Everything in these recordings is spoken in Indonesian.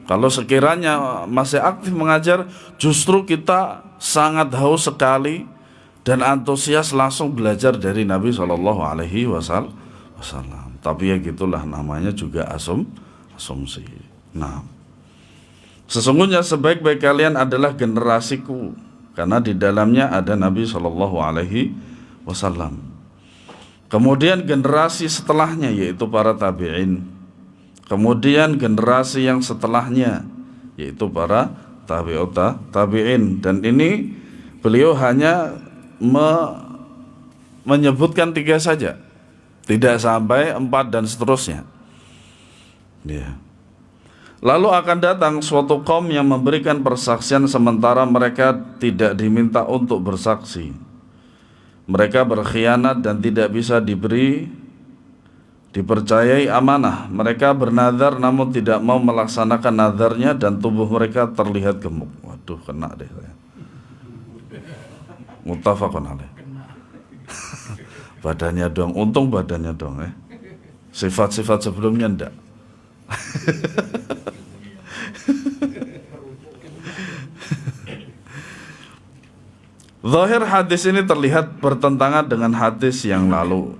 Kalau sekiranya masih aktif mengajar, justru kita sangat haus sekali dan antusias langsung belajar dari Nabi Shallallahu Alaihi Wasallam. Tapi ya gitulah, namanya juga asumsi. Nah, sesungguhnya sebaik-baik kalian adalah generasiku, karena di dalamnya ada Nabi Shallallahu Alaihi Wasallam. Kemudian generasi setelahnya yaitu para tabi'in. Kemudian generasi yang setelahnya yaitu para tabi'in. Dan ini beliau hanya menyebutkan 3 saja, tidak sampai 4 dan seterusnya. Ya. Lalu akan datang suatu kaum yang memberikan persaksian sementara mereka tidak diminta untuk bersaksi. Mereka berkhianat dan tidak bisa dipercayai amanah. Mereka bernazar namun tidak mau melaksanakan nazarnya dan tubuh mereka terlihat gemuk. Waduh, kena deh saya. Muttafaqun alaih. Badannya dong, untung badannya dong ya. Sifat-sifat sebelumnya enggak. Zahir hadis ini terlihat bertentangan dengan hadis yang lalu.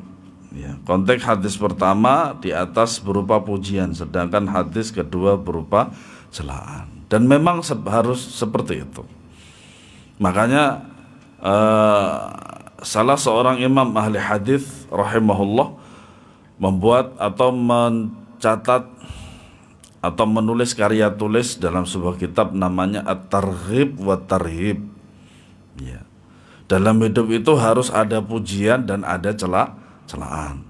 Ya, konteks hadis pertama di atas berupa pujian, sedangkan hadis kedua berupa celaan. Dan memang harus seperti itu. Makanya salah seorang imam ahli hadis rahimahullah membuat atau mencatat atau menulis karya tulis dalam sebuah kitab namanya At-Targhib wa Tarhib. Ya. Dalam hidup itu harus ada pujian dan ada celaan.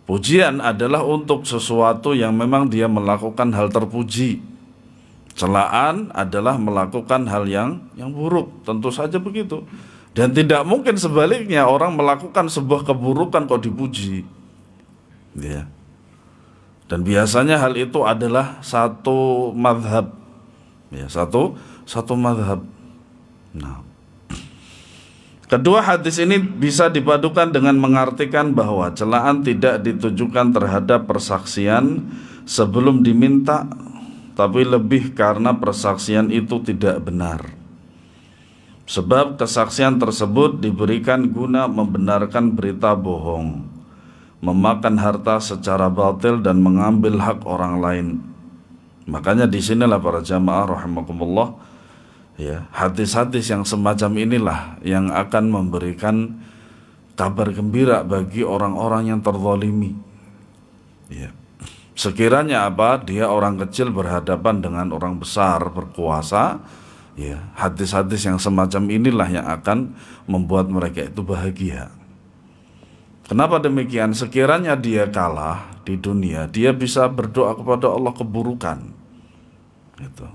Pujian adalah untuk sesuatu yang memang dia melakukan hal terpuji. Celaan adalah melakukan hal yang buruk, tentu saja begitu. Dan tidak mungkin sebaliknya, orang melakukan sebuah keburukan kok dipuji. Ya. Dan biasanya hal itu adalah satu mazhab. Ya, satu mazhab. Nah, kedua hadis ini bisa dipadukan dengan mengartikan bahwa celaan tidak ditujukan terhadap persaksian sebelum diminta, tapi lebih karena persaksian itu tidak benar. Sebab kesaksian tersebut diberikan guna membenarkan berita bohong, memakan harta secara batil dan mengambil hak orang lain. Makanya disinilah para jamaah rahimakumullah, ya, hadis-hadis yang semacam inilah yang akan memberikan kabar gembira bagi orang-orang yang terzalimi. Ya. Sekiranya dia orang kecil berhadapan dengan orang besar berkuasa, ya, hadis-hadis yang semacam inilah yang akan membuat mereka itu bahagia. Kenapa demikian? Sekiranya dia kalah di dunia, dia bisa berdoa kepada Allah keburukan. Gitu.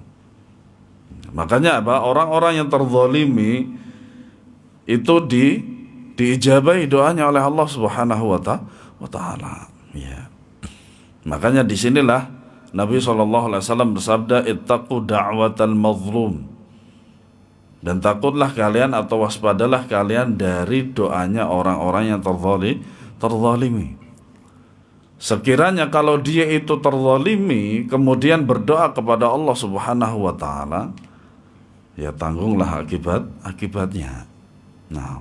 Makanya orang-orang yang terzalimi itu diijabahi doanya oleh Allah Subhanahu wa taala. Ya. Makanya disinilah Nabi SAW bersabda, ittaqu da'watal mazlum. Dan takutlah kalian atau waspadalah kalian dari doanya orang-orang yang terzalimi. Sekiranya kalau dia itu terzalimi kemudian berdoa kepada Allah Subhanahu wa taala, ya tanggunglah akibatnya. Nah,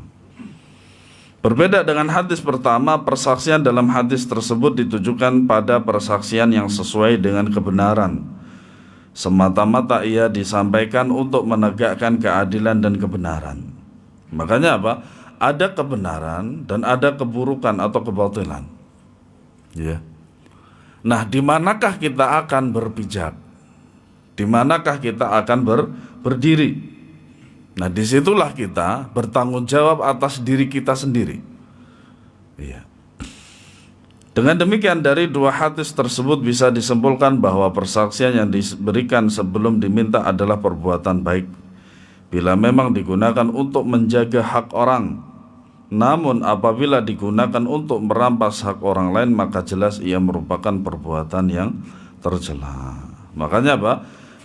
berbeda dengan hadis pertama, persaksian dalam hadis tersebut ditujukan pada persaksian yang sesuai dengan kebenaran. Semata-mata ia disampaikan untuk menegakkan keadilan dan kebenaran. Makanya ada kebenaran dan ada keburukan atau kebatilan. Ya. Nah, di manakah kita akan berpijak? Di manakah kita akan berdiri? Nah, disitulah kita bertanggung jawab atas diri kita sendiri. Iya. Dengan demikian dari dua hadis tersebut bisa disimpulkan bahwa persaksian yang diberikan sebelum diminta adalah perbuatan baik bila memang digunakan untuk menjaga hak orang. Namun apabila digunakan untuk merampas hak orang lain, maka jelas ia merupakan perbuatan yang tercela. Makanya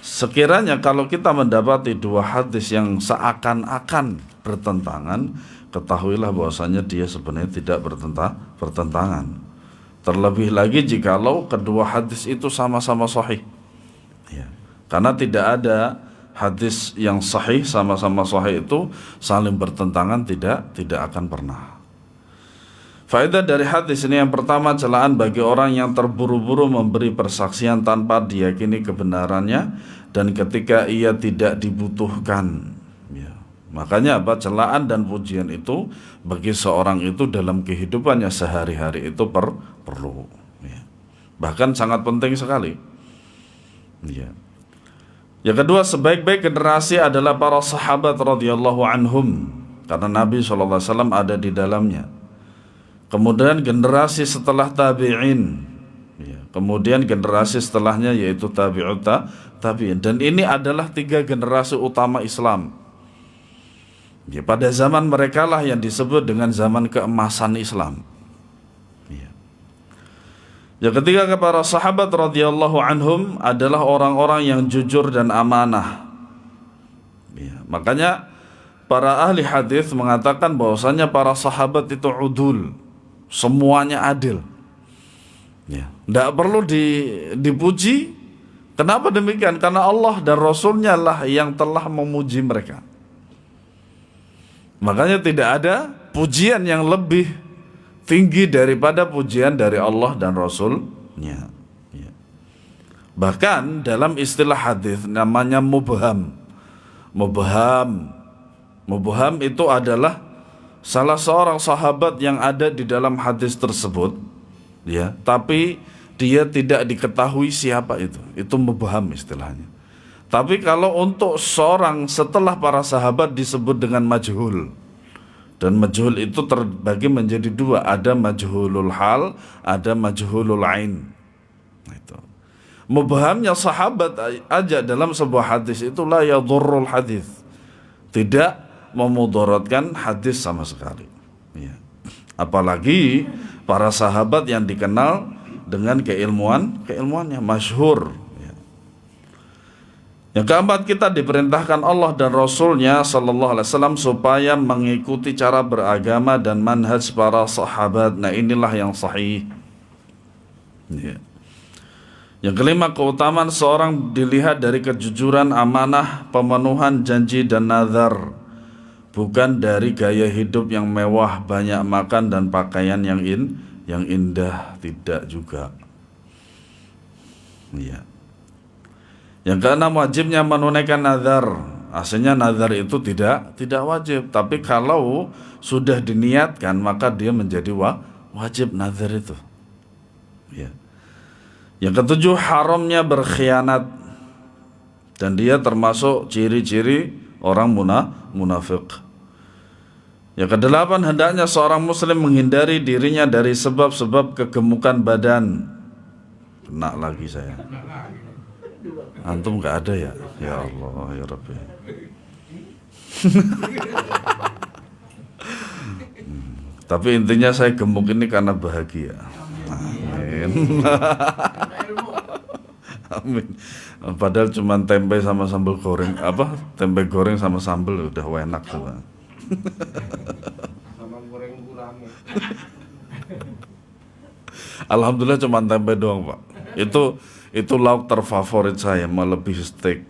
sekiranya kalau kita mendapati dua hadis yang seakan-akan bertentangan, ketahuilah bahwasanya dia sebenarnya tidak bertentangan. Terlebih lagi jikalau kedua hadis itu sama-sama sahih. Ya. Karena tidak ada hadis yang sahih sama-sama sahih itu saling bertentangan, tidak akan pernah. Faedah dari hadis ini yang pertama, celaan bagi orang yang terburu-buru memberi persaksian tanpa diyakini kebenarannya dan ketika ia tidak dibutuhkan. Ya. Makanya apa? Celaan dan pujian itu bagi seorang itu dalam kehidupannya sehari-hari itu perlu. Ya. Bahkan sangat penting sekali. Ya. Yang kedua, sebaik-baik generasi adalah para sahabat radhiyallahu anhum, karena Nabi SAW ada di dalamnya. Kemudian generasi setelah tabi'in, ya. Kemudian generasi setelahnya yaitu tabi'in. Dan ini adalah 3 generasi utama Islam. Ya, pada zaman mereka lah yang disebut dengan zaman keemasan Islam. Ya. Yang ketiga, para sahabat radhiyallahu anhum adalah orang-orang yang jujur dan amanah. Ya. Makanya para ahli hadis mengatakan bahwasanya para sahabat itu udul, semuanya adil. Ya, tidak perlu dipuji. Kenapa demikian? Karena Allah dan Rasulnya lah yang telah memuji mereka. Makanya tidak ada pujian yang lebih tinggi daripada pujian dari Allah dan Rasulnya. Ya. Bahkan dalam istilah hadis namanya mubham. Mubham itu adalah salah seorang sahabat yang ada di dalam hadis tersebut, ya, tapi dia tidak diketahui siapa itu. Itu mubham istilahnya. Tapi kalau untuk seorang setelah para sahabat disebut dengan majhul. Dan majhul itu terbagi menjadi 2, ada majhulul hal, ada majhulul ain. Itu. Mubhamnya sahabat aja dalam sebuah hadis itu la yadhurrul hadis. Tidak memudaratkan hadis sama sekali. Ya. Apalagi para sahabat yang dikenal dengan keilmuannya masyhur. Ya. Yang keempat, kita diperintahkan Allah dan Rasulnya Sallallahu Alaihi Wasallam supaya mengikuti cara beragama dan manhaj para sahabat. Nah, inilah yang sahih. Ya. Yang kelima, keutamaan seorang dilihat dari kejujuran, amanah, pemenuhan janji dan nazar. Bukan dari gaya hidup yang mewah, banyak makan dan pakaian yang indah, tidak juga. Ya. Yang keenam, wajibnya menunaikan nazar. Aslinya nazar itu tidak wajib, tapi kalau sudah diniatkan maka dia menjadi wajib nazar itu. Ya. Yang ketujuh, haramnya berkhianat, dan dia termasuk ciri-ciri orang munafik. Yang kedelapan, hendaknya seorang muslim menghindari dirinya dari sebab-sebab kegemukan badan. Kena lagi saya. Antum gak ada ya? Ya Allah, ya Rabbi. Tapi intinya saya gemuk ini karena bahagia. Amin. Amin. Padahal cuma tempe sama sambal goreng, tempe goreng sama sambal udah enak tuh. Sama goreng gurame. Alhamdulillah cuma tempe doang, Pak. Itu lauk terfavorit saya, melebihi steak.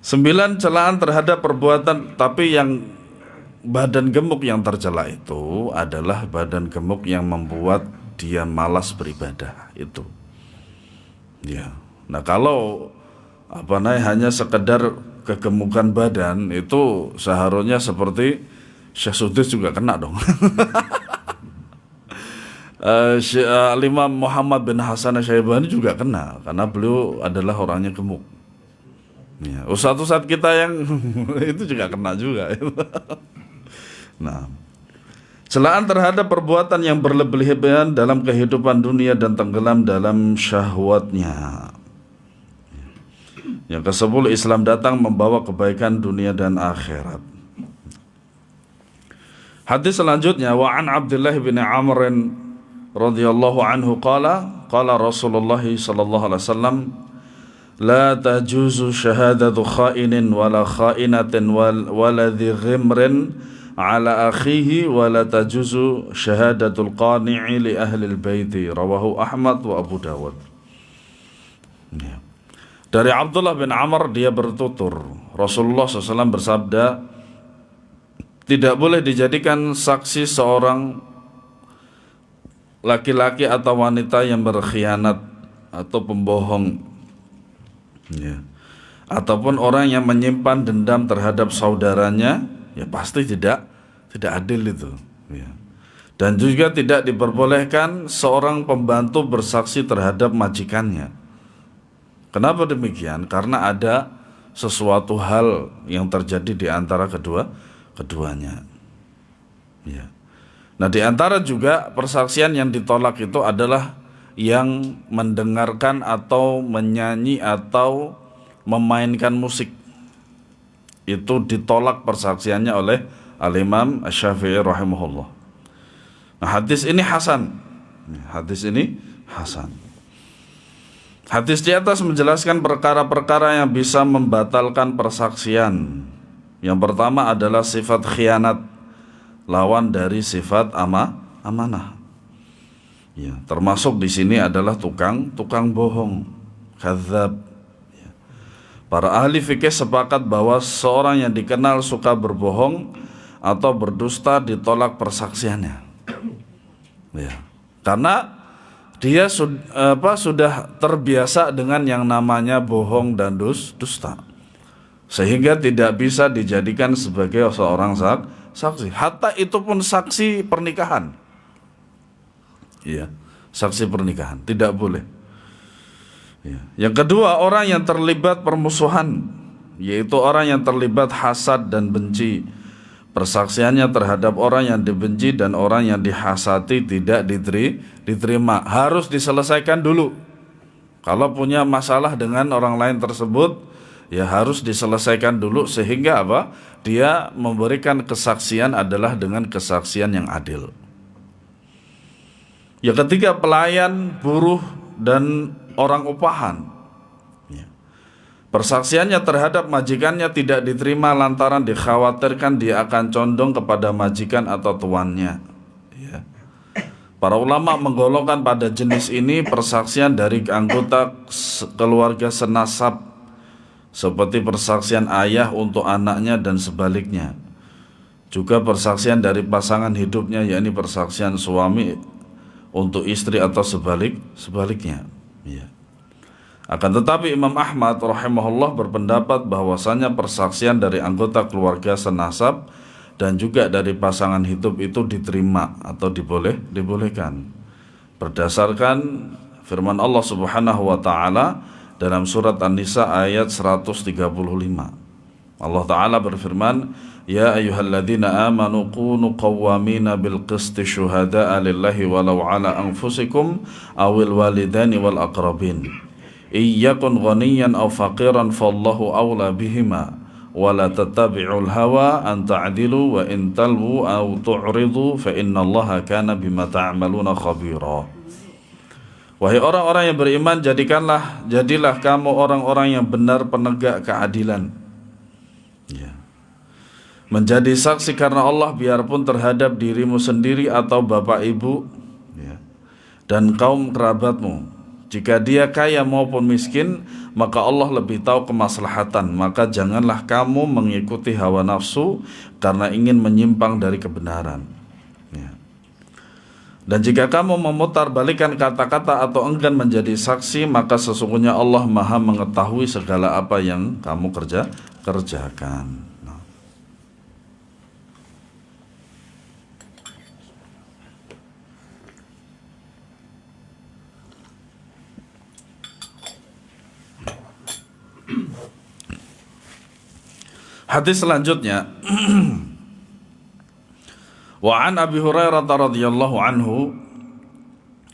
9, celaan terhadap perbuatan, tapi yang badan gemuk yang tercela itu adalah badan gemuk yang membuat dia malas beribadah itu. Ya. Nah, kalau hanya sekedar kegemukan badan itu seharusnya seperti Syekh Sudais juga kena dong. Imam Muhammad bin Hasan Asy-Syaibani juga kena karena beliau adalah orangnya gemuk. Ya, ustadz kita yang itu juga kena juga. Nah, celaan terhadap perbuatan yang berlebihan dalam kehidupan dunia dan tenggelam dalam syahwatnya. Yang ke-10, Islam datang membawa kebaikan dunia dan akhirat. Hadis selanjutnya, wa an Abdullah bin Amr radhiyallahu anhu qala Rasulullah sallallahu alaihi wasallam, la tajuzu syahadatu kha'inin wala kha'inatin wala dhi ghimrin ala akhihi wala tajuzu syahadatul qani'i li ahli al-baiti, rawahu Ahmad wa Abu Dawud. Ya. Dari Abdullah bin Amr dia bertutur, Rasulullah SAW bersabda, tidak boleh dijadikan saksi seorang laki-laki atau wanita yang berkhianat atau pembohong, ya, ataupun orang yang menyimpan dendam terhadap saudaranya, ya pasti tidak adil itu, ya. Dan juga tidak diperbolehkan seorang pembantu bersaksi terhadap majikannya. Kenapa demikian? Karena ada sesuatu hal yang terjadi di antara keduanya. Ya. Nah, di antara juga persaksian yang ditolak itu adalah yang mendengarkan atau menyanyi atau memainkan musik. Itu ditolak persaksiannya oleh Al-Imam Asy-Syafi'i rahimahullah. Nah, hadis ini hasan. Hadis di atas menjelaskan perkara-perkara yang bisa membatalkan persaksian. Yang pertama adalah sifat khianat, lawan dari sifat amanah. Ya, termasuk di sini adalah tukang bohong, kadzab. Ya. Para ahli fikih sepakat bahwa seorang yang dikenal suka berbohong atau berdusta ditolak persaksiannya. Ya. Karena dia sudah terbiasa dengan yang namanya bohong dan dusta, sehingga tidak bisa dijadikan sebagai seorang saksi. Hatta itu pun saksi pernikahan, ya, saksi pernikahan tidak boleh. Ya. Yang kedua, orang yang terlibat permusuhan, yaitu orang yang terlibat hasad dan benci. Persaksiannya terhadap orang yang dibenci dan orang yang dihasati tidak diterima. Harus diselesaikan dulu. Kalau punya masalah dengan orang lain tersebut, ya harus diselesaikan dulu, sehingga apa? Dia memberikan kesaksian adalah dengan kesaksian yang adil. Yang ketiga, pelayan, buruh, dan orang upahan. Persaksiannya terhadap majikannya tidak diterima lantaran dikhawatirkan dia akan condong kepada majikan atau tuannya. Ya. Para ulama menggolongkan pada jenis ini persaksian dari anggota keluarga senasab, seperti persaksian ayah untuk anaknya dan sebaliknya. Juga persaksian dari pasangan hidupnya, yakni persaksian suami untuk istri atau sebaliknya. Ya. Akan tetapi Imam Ahmad rahimahullah berpendapat bahwasanya persaksian dari anggota keluarga senasab dan juga dari pasangan hidup itu diterima atau dibolehkan berdasarkan firman Allah Subhanahu wa taala dalam surat An-Nisa ayat 135. Allah taala berfirman, "Ya ayyuhalladzina amanu kunu qawwamina bil qisti syuhada'a lillahi walau ala anfusikum awil walidani wal aqrabin. Iyyakun ghaniyan aw faqiran fallahu awla bihima wala tattabi'ul hawa an ta'dilu wa in talwu aw tu'ridu fa innallaha kana bima ta'maluna khabira." Wahai orang-orang yang beriman, jadilah kamu orang-orang yang benar penegak keadilan. Ya. Menjadi saksi karena Allah biarpun terhadap dirimu sendiri atau bapak ibu, ya, dan kaum kerabatmu. Jika dia kaya maupun miskin, maka Allah lebih tahu kemaslahatan. Maka janganlah kamu mengikuti hawa nafsu karena ingin menyimpang dari kebenaran. Ya. Dan jika kamu memutarbalikan kata-kata atau enggan menjadi saksi, maka sesungguhnya Allah Maha mengetahui segala apa yang kamu kerjakan. Hadis selanjutnya wa an Abi Hurairah radhiyallahu anhu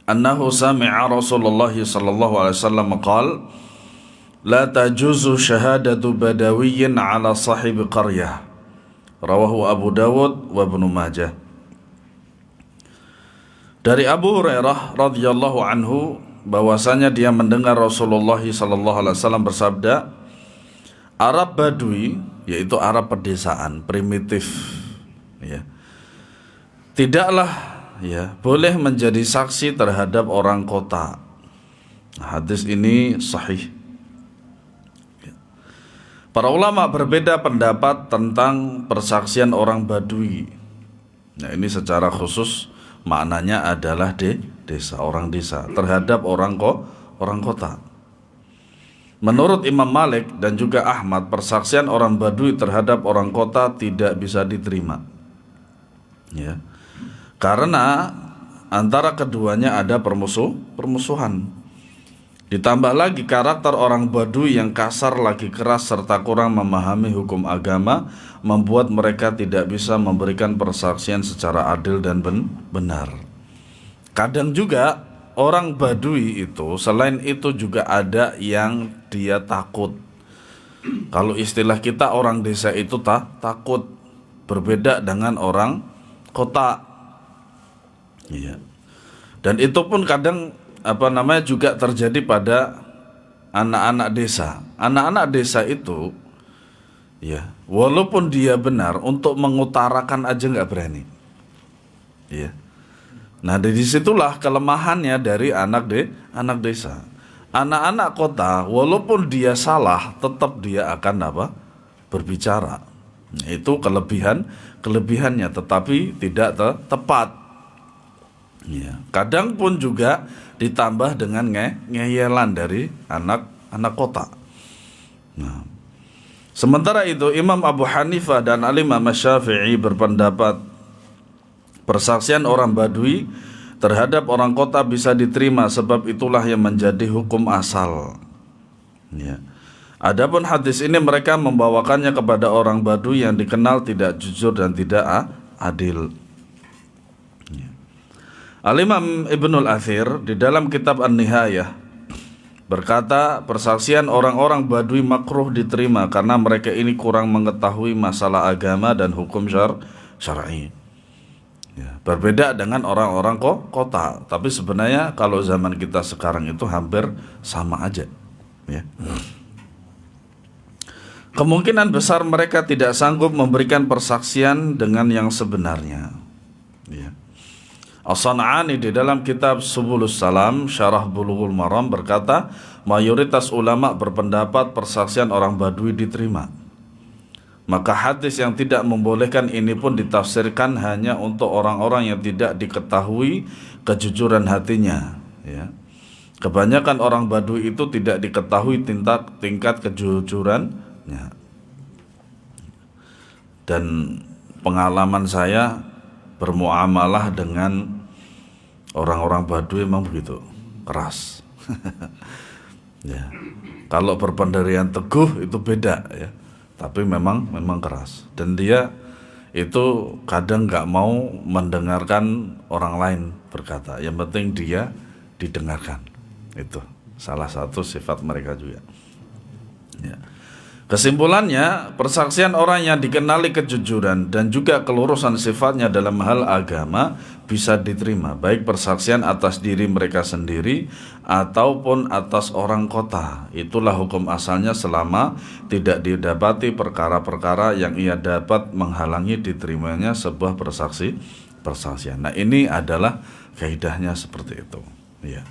annahu sami'a Rasulullah sallallahu alaihi wasallam qala la tajuzu syahadatu badawiyyin ala sahibi qaryah, rawahu Abu Dawud wa Ibnu Majah. Dari Abu Hurairah radhiyallahu anhu bahwasanya dia mendengar Rasulullah sallallahu alaihi wasallam bersabda, Arab Badui, yaitu Arab pedesaan primitif, ya, tidaklah, ya, boleh menjadi saksi terhadap orang kota, Hadis ini sahih. Para ulama berbeda pendapat tentang persaksian orang Badui. Nah, ini secara khusus maknanya adalah desa, orang desa terhadap orang kota. Menurut Imam Malik dan juga Ahmad, persaksian orang Badui terhadap orang kota tidak bisa diterima. Ya. Karena antara keduanya ada permusuhan. Ditambah lagi karakter orang Badui yang kasar lagi keras serta kurang memahami hukum agama membuat mereka tidak bisa memberikan persaksian secara adil dan benar. Kadang juga orang Badui itu selain itu juga ada yang dia takut. Kalau istilah kita orang desa itu takut, berbeda dengan orang kota. Iya. Dan itu pun kadang juga terjadi pada anak-anak desa. Anak-anak desa itu ya, walaupun dia benar untuk mengutarakan aja nggak berani. Ya. Nah, dari situlah kelemahannya dari anak desa. Anak-anak kota walaupun dia salah tetap dia akan berbicara. Itu kelebihannya, tetapi tidak tepat. Ya. Kadang pun juga ditambah dengan ngeyelan dari anak kota. Nah, sementara itu Imam Abu Hanifah dan Al-Imam Syafi'i berpendapat persaksian orang Badui terhadap orang kota bisa diterima sebab itulah yang menjadi hukum asal. Ya. Adapun hadis ini mereka membawakannya kepada orang Badui yang dikenal tidak jujur dan tidak adil. Al-Imam Ibnul Athir di dalam kitab An-Nihayah berkata persaksian orang-orang Badui makruh diterima karena mereka ini kurang mengetahui masalah agama dan hukum syar'i. Ya, berbeda dengan orang-orang kota, tapi sebenarnya kalau zaman kita sekarang itu hampir sama aja. Ya. Kemungkinan besar mereka tidak sanggup memberikan persaksian dengan yang sebenarnya. Ya. As-San'ani di dalam kitab Subulus Salam Syarah Bulughul Maram berkata mayoritas ulama berpendapat persaksian orang Badui diterima. Maka hadis yang tidak membolehkan ini pun ditafsirkan hanya untuk orang-orang yang tidak diketahui kejujuran hatinya. Ya. Kebanyakan orang Badui itu tidak diketahui tingkat kejujurannya. Dan pengalaman saya bermuamalah dengan orang-orang Badui memang begitu keras. Ya. Kalau berpendirian teguh itu beda ya, tapi memang keras. Dan dia itu kadang nggak mau mendengarkan orang lain berkata. Yang penting dia didengarkan. Itu salah satu sifat mereka juga. Ya. Kesimpulannya, persaksian orang yang dikenali kejujuran dan juga kelurusan sifatnya dalam hal agama bisa diterima, baik persaksian atas diri mereka sendiri ataupun atas orang kota. Itulah hukum asalnya selama tidak didapati perkara-perkara yang ia dapat menghalangi diterimanya sebuah persaksian. Nah, ini adalah kaidahnya seperti itu. Ya.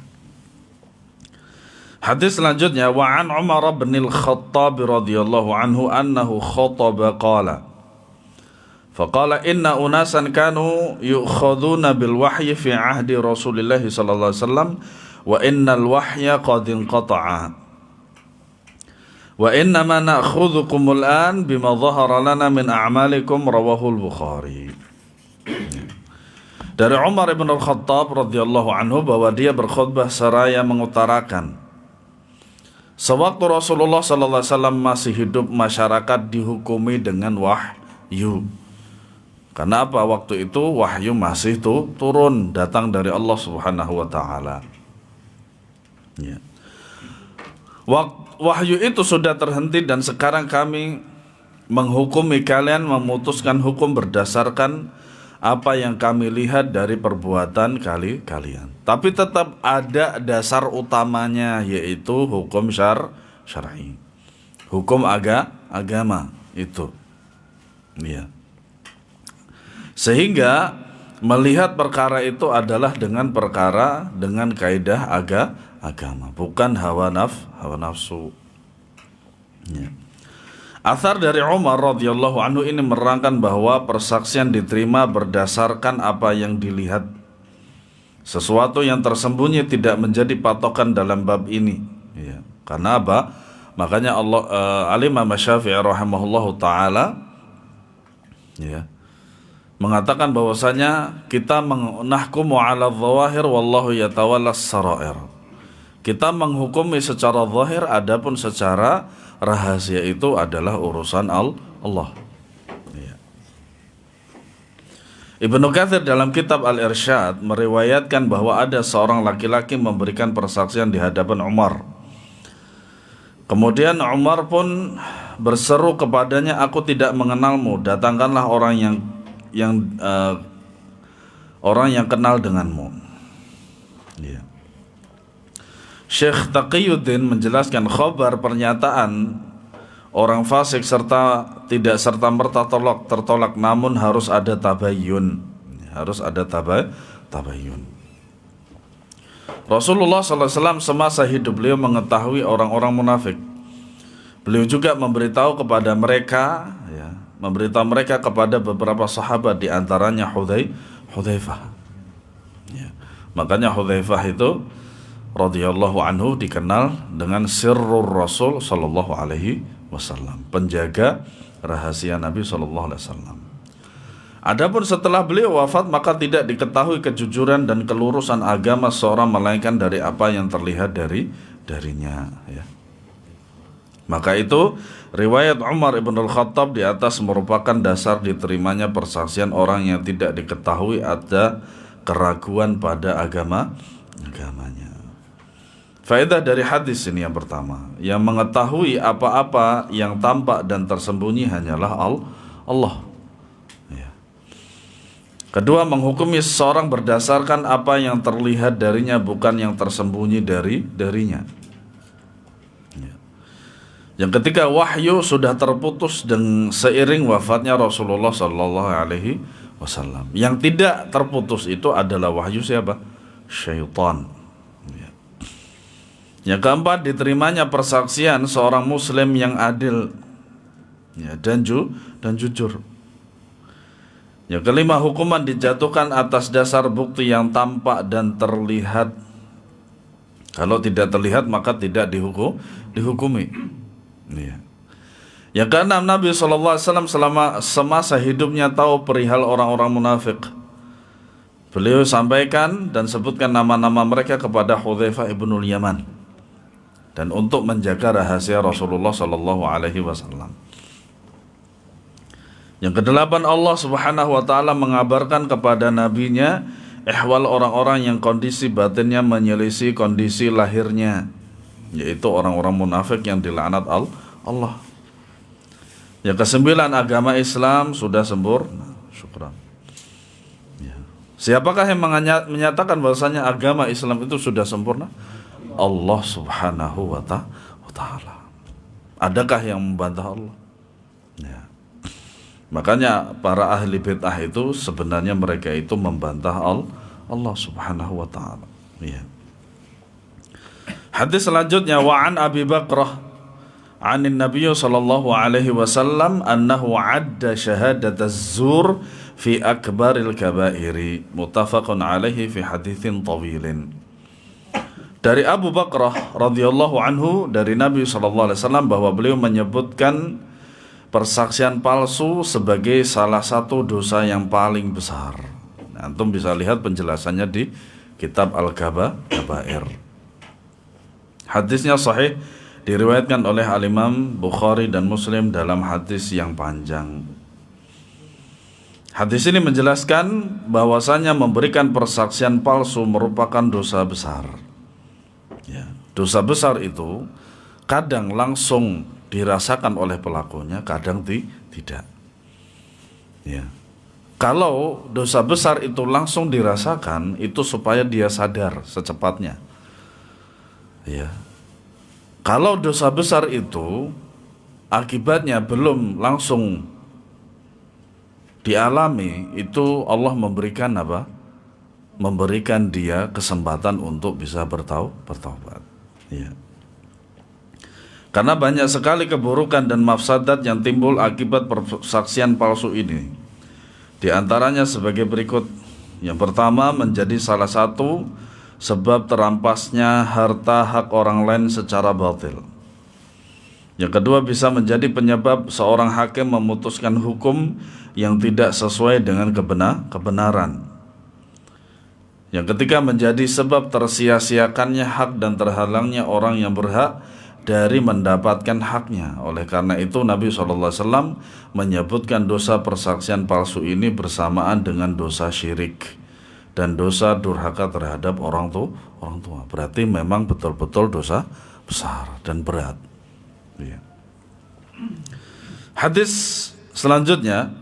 Hadis selanjutnya wa an Umar bin Al-Khattab radhiyallahu anhu annahu khataba qala faqala inna unasan kanu yu'khaduna bil wahyi fi ahdi Rasulillah sallallahu alaihi wasallam wa innal wahya qad inqata'a wa inna ma na'khudhukum al-an bima dhahara lana min a'malikum rawahul Bukhari. Dari Umar bin Al-Khattab radhiyallahu anhu bahwa dia berkhutbah seraya mengutarakan sewaktu Rasulullah sallallahu alaihi wasallam masih hidup, masyarakat dihukumi dengan wahyu. Karena apa? Waktu itu wahyu masih turun datang dari Allah Subhanahu wa taala. Ya. Wahyu itu sudah terhenti dan sekarang kami menghukumi kalian, memutuskan hukum berdasarkan apa yang kami lihat dari perbuatan kalian. Tapi tetap ada dasar utamanya, yaitu hukum syar'i. Hukum agama itu. Ya. Sehingga melihat perkara itu adalah dengan kaidah agama, bukan hawa nafsu. Ya. Athar dari Umar radhiyallahu anhu ini menerangkan bahwa persaksian diterima berdasarkan apa yang dilihat. Sesuatu yang tersembunyi tidak menjadi patokan dalam bab ini. Ya. Karena apa? Makanya Al-Imam Syafi'i rahimahullahu taala ya, mengatakan bahwasanya kita nahkumu 'ala dhawahir wallahu yatawalla sarair. Kita menghukumi secara zahir, adapun secara rahasia itu adalah urusan Allah. Ya. Ibnu Katsir dalam kitab Al-Irsyad meriwayatkan bahwa ada seorang laki-laki memberikan persaksian di hadapan Umar. Kemudian Umar pun berseru kepadanya, "Aku tidak mengenalmu, datangkanlah orang yang kenal denganmu." Ya. Syekh Taqiyuddin menjelaskan khabar pernyataan orang fasik tidak serta-merta tertolak, namun harus ada tabayyun. Harus ada tabayyun. Rasulullah SAW semasa hidup beliau mengetahui orang-orang munafik. Beliau juga memberitahu kepada mereka, memberitahu mereka kepada beberapa sahabat, di antaranya Hudzaifah. Ya. Makanya Hudzaifah itu radhiyallahu anhu dikenal dengan sirrur Rasul sallallahu alaihi wasallam, penjaga rahasia Nabi sallallahu alaihi wasallam. Adapun setelah beliau wafat, maka tidak diketahui kejujuran dan kelurusan agama seorang melainkan dari apa yang terlihat darinya. Ya. Maka itu riwayat Umar ibn al-Khattab di atas merupakan dasar diterimanya persaksian orang yang tidak diketahui ada keraguan pada agamanya. Faedah dari hadis ini yang pertama, yang mengetahui apa-apa yang tampak dan tersembunyi hanyalah Allah. Ya. Kedua, menghukumi seseorang berdasarkan apa yang terlihat darinya, bukan yang tersembunyi darinya. Ya. Yang ketiga, wahyu sudah terputus dengan seiring wafatnya Rasulullah Sallallahu Alaihi Wasallam. Yang tidak terputus itu adalah wahyu siapa? Syaitan. Yang keempat, diterimanya persaksian seorang muslim yang adil, dan jujur. Yang kelima, hukuman dijatuhkan atas dasar bukti yang tampak dan terlihat. Kalau tidak terlihat maka tidak dihukumi. Ya. Yang keenam, Nabi SAW semasa hidupnya tahu perihal orang-orang munafik. Beliau sampaikan dan sebutkan nama-nama mereka kepada Hudzaifah ibnul Yaman, dan untuk menjaga rahasia Rasulullah Sallallahu Alaihi Wasallam. Yang kedelapan, Allah Subhanahu Wa Taala mengabarkan kepada nabinya ihwal orang-orang yang kondisi batinnya menyelisih kondisi lahirnya, yaitu orang-orang munafik yang dilaknat Allah. Yang kesembilan, agama Islam sudah sempurna. Syukran. Ya. Siapakah yang menyatakan bahwasanya agama Islam itu sudah sempurna? Allah Subhanahu wa ta'ala. Adakah yang membantah Allah? Ya. Makanya para ahli bid'ah itu sebenarnya mereka itu membantah Allah Subhanahu wa ta'ala. Ya. Hadis selanjutnya, wa an Abi Bakrah anin Nabiy sallallahu alaihi wasallam annahu adda syahadat az-zur fi akbaril kabairi, muttafaqun alaihi fi haditsin tawilin. Dari Abu Bakrah radhiyallahu anhu dari Nabi sallallahu alaihi wasallam bahwa beliau menyebutkan persaksian palsu sebagai salah satu dosa yang paling besar. Nah, antum bisa lihat penjelasannya di kitab Al-Kabair. Hadisnya sahih, diriwayatkan oleh Al-Imam Bukhari dan Muslim dalam hadis yang panjang. Hadis ini menjelaskan bahwasanya memberikan persaksian palsu merupakan dosa besar. Ya, dosa besar itu kadang langsung dirasakan oleh pelakunya, kadang tidak. Ya. Kalau dosa besar itu langsung dirasakan, itu supaya dia sadar secepatnya. Ya. Kalau dosa besar itu akibatnya belum langsung dialami, itu Allah memberikan apa? memberikan dia kesempatan untuk bisa bertaubat. Ya. Karena banyak sekali keburukan dan mafsadat yang timbul akibat persaksian palsu ini. Di antaranya sebagai berikut. Yang pertama, menjadi salah satu sebab terampasnya harta hak orang lain secara batil. Yang kedua, bisa menjadi penyebab seorang hakim memutuskan hukum yang tidak sesuai dengan kebenaran. Yang ketiga, menjadi sebab tersia-siakannya hak dan terhalangnya orang yang berhak dari mendapatkan haknya. Oleh karena itu Nabi SAW menyebutkan dosa persaksian palsu ini bersamaan dengan dosa syirik dan dosa durhaka terhadap orang tua. Berarti memang betul-betul dosa besar dan berat. Ya. Hadis selanjutnya,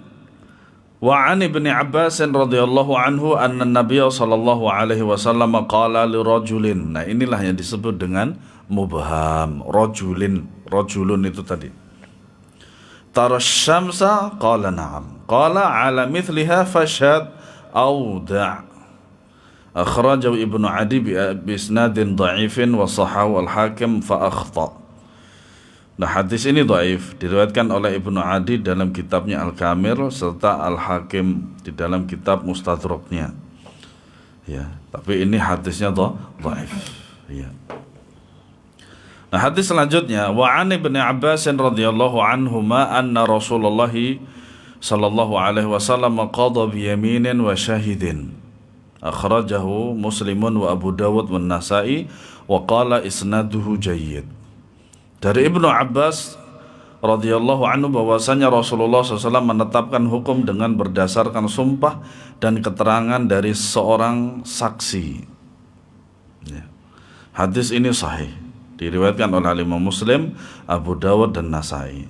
wa an Ibnu Abbas radhiyallahu anhu anna Nabiy sallallahu alaihi wasallam qala li rajulin. Nah, inilah yang disebut dengan mubham. Rajulun itu tadi. Tara syamsa qala na'am. Qala ala mithliha fashhad aw da'. Akhrajahu Ibnu Adi bi isnadin dha'ifin wa sahahu al-Hakim fa akhta. Nah, hadis ini dhaif, diriwayatkan oleh Ibnu Adi dalam kitabnya Al-Kamil serta Al-Hakim di dalam kitab Mustadraknya. Ya, tapi ini hadisnya dhaif. Ya. Nah, hadis selanjutnya, wa an Ibnu Abbas radhiyallahu anhuma anna Rasulullah sallallahu alaihi wasallam qada bi yaminin wa syahidin. Akhrajahu Muslimun wa Abu Dawud wa Nasa'i wa qala isnaduhu jayyid. Dari Ibnu Abbas radhiyallahu anhu bahwasanya Rasulullah SAW menetapkan hukum dengan berdasarkan sumpah dan keterangan dari seorang saksi. Ya. Hadis ini sahih, diriwayatkan oleh Imam Muslim, Abu Dawud dan Nasai.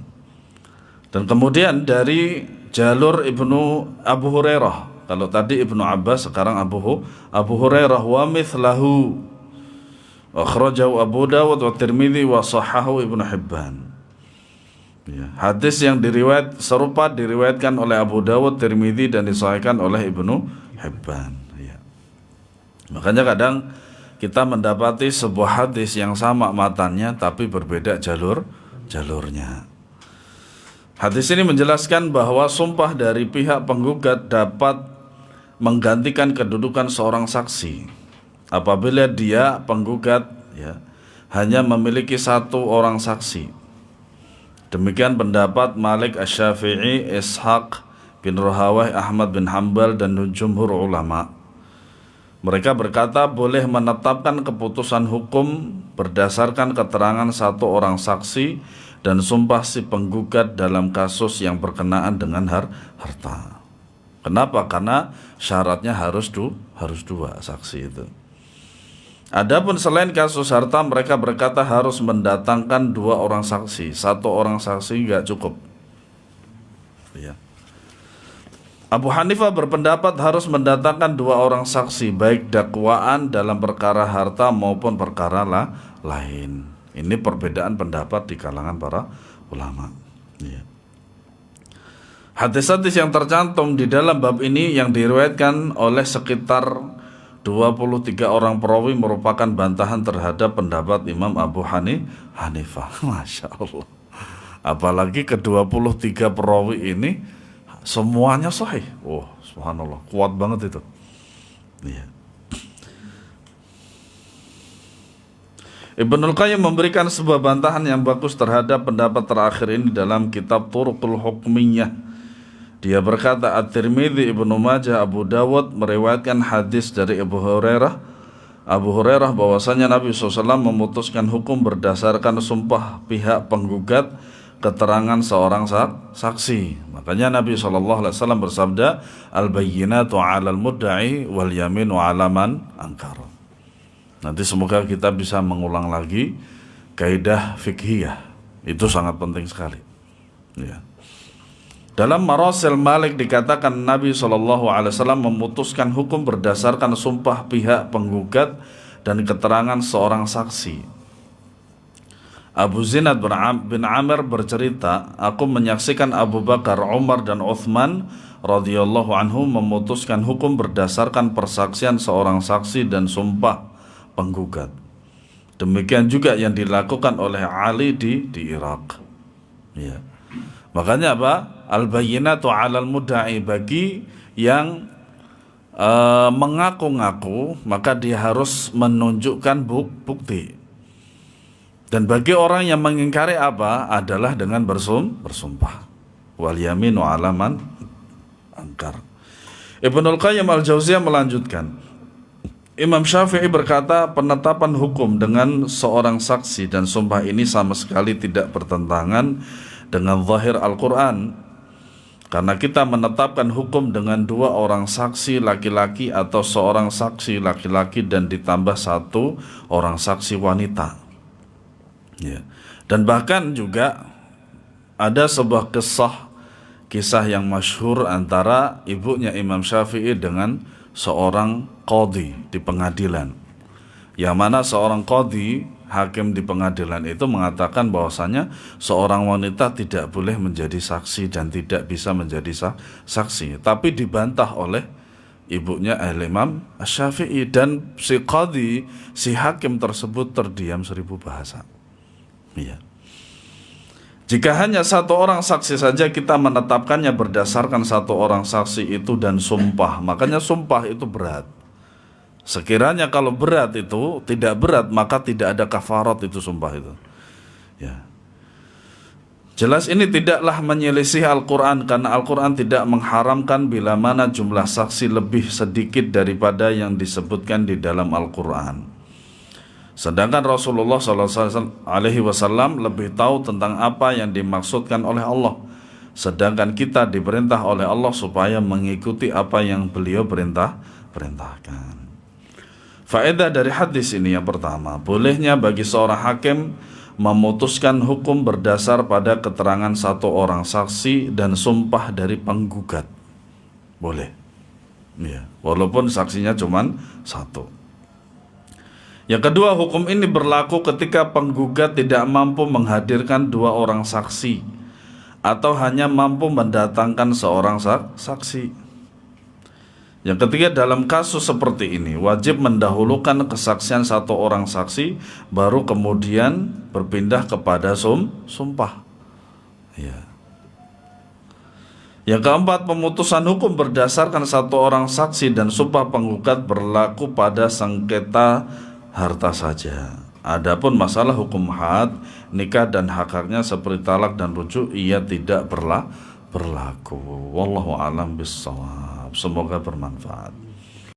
Dan kemudian dari jalur Ibnu Abu Hurairah. Kalau tadi Ibnu Abbas, sekarang Abu Hurairah wa mithlahu. Akhrajahu Abu Dawud wa Tirmidzi wa sahahu Ibnu Hibban. Ya, hadis yang serupa diriwayatkan oleh Abu Dawud, Tirmidzi dan disahihkan oleh Ibnu Hibban. Ya. Makanya kadang kita mendapati sebuah hadis yang sama matannya tapi berbeda jalurnya. Hadis ini menjelaskan bahwa sumpah dari pihak penggugat dapat menggantikan kedudukan seorang saksi apabila dia penggugat hanya memiliki satu orang saksi. Demikian pendapat Malik Asy-Syafi'i, Ishaq bin Rahawayh, Ahmad bin Hanbal dan jumhur ulama. Mereka berkata boleh menetapkan keputusan hukum berdasarkan keterangan satu orang saksi dan sumpah si penggugat dalam kasus yang berkenaan dengan harta. Kenapa? Karena syaratnya harus dua saksi itu. Adapun selain kasus harta, mereka berkata harus mendatangkan dua orang saksi. Satu orang saksi nggak cukup. Ya. Abu Hanifah berpendapat harus mendatangkan dua orang saksi, baik dakwaan dalam perkara harta maupun perkara lain. Ini perbedaan pendapat di kalangan para ulama. Ya. Hadis-hadis yang tercantum di dalam bab ini yang diriwayatkan oleh sekitar 23 orang perawi merupakan bantahan terhadap pendapat Imam Abu Hanifah. Masya Allah. Apalagi ke-23 perawi ini semuanya sahih. Oh, subhanallah, kuat banget itu. Iya. Ibnul Qayyim memberikan sebuah bantahan yang bagus terhadap pendapat terakhir ini dalam kitab Turuqul Hukmiyah. Dia berkata, At-Tirmidzi, Ibnu Majah, Abu Dawud meriwayatkan hadis dari Abu Hurairah bahwasanya Nabi SAW memutuskan hukum berdasarkan sumpah pihak penggugat keterangan seorang saksi. Makanya Nabi SAW bersabda, Al-bayyinatu 'alal mudda'i wal yaminu 'ala man ankar. Nanti semoga kita bisa mengulang lagi kaidah fikhiyah. Itu sangat penting sekali. Ya. Dalam Marasil Malik dikatakan Nabi SAW memutuskan hukum berdasarkan sumpah pihak penggugat dan keterangan seorang saksi. Abu Zinad bin Amir bercerita, aku menyaksikan Abu Bakar, Umar dan Uthman radhiyallahu anhu memutuskan hukum berdasarkan persaksian seorang saksi dan sumpah penggugat. Demikian juga yang dilakukan oleh Ali di Irak. Ya. Makanya apa? Al-bayyinatu 'alal mudda'i, bagi yang mengaku-ngaku maka dia harus menunjukkan bukti. Dan bagi orang yang mengingkari apa? Adalah dengan bersumpah. Wal yaminu 'ala man angkar. Ibnul Qayyim al-Jauziyah melanjutkan, Imam Syafi'i berkata, penetapan hukum dengan seorang saksi dan sumpah ini sama sekali tidak bertentangan dengan zahir Al-Quran, karena kita menetapkan hukum dengan dua orang saksi laki-laki atau seorang saksi laki-laki dan ditambah satu orang saksi wanita. Ya. Dan bahkan juga ada sebuah kisah yang masyhur antara ibunya Imam Syafi'i dengan seorang qadhi di pengadilan, yang mana seorang qadhi, hakim di pengadilan itu mengatakan bahwasanya seorang wanita tidak boleh menjadi saksi dan tidak bisa menjadi saksi, tapi dibantah oleh ibunya Imam Syafi'i, dan si qadhi, si hakim tersebut terdiam 1000 bahasa. Iya. Jika hanya satu orang saksi saja kita menetapkannya berdasarkan satu orang saksi itu dan sumpah, makanya sumpah itu berat. Sekiranya kalau berat itu tidak berat, maka tidak ada kafarat itu sumpah itu. Ya. Jelas ini tidaklah menyelisih Al-Quran, karena Al-Quran tidak mengharamkan bila mana jumlah saksi lebih sedikit daripada yang disebutkan di dalam Al-Quran. Sedangkan Rasulullah SAW lebih tahu tentang apa yang dimaksudkan oleh Allah. Sedangkan kita diperintah oleh Allah supaya mengikuti apa yang beliau perintahkan. Faedah dari hadis ini yang pertama, bolehnya bagi seorang hakim memutuskan hukum berdasar pada keterangan satu orang saksi dan sumpah dari penggugat. Boleh. Ya, walaupun saksinya cuma satu. Yang kedua, hukum ini berlaku ketika penggugat tidak mampu menghadirkan dua orang saksi atau hanya mampu mendatangkan seorang saksi. Yang ketiga, dalam kasus seperti ini wajib mendahulukan kesaksian satu orang saksi, baru kemudian berpindah kepada sumpah. Ya. Yang keempat, pemutusan hukum berdasarkan satu orang saksi dan sumpah penggugat berlaku pada sengketa harta saja. Adapun masalah hukum had, nikah dan hak-haknya seperti talak dan rujuk, ia tidak berlaku. Wallahu a'lam bishawab. Semoga bermanfaat.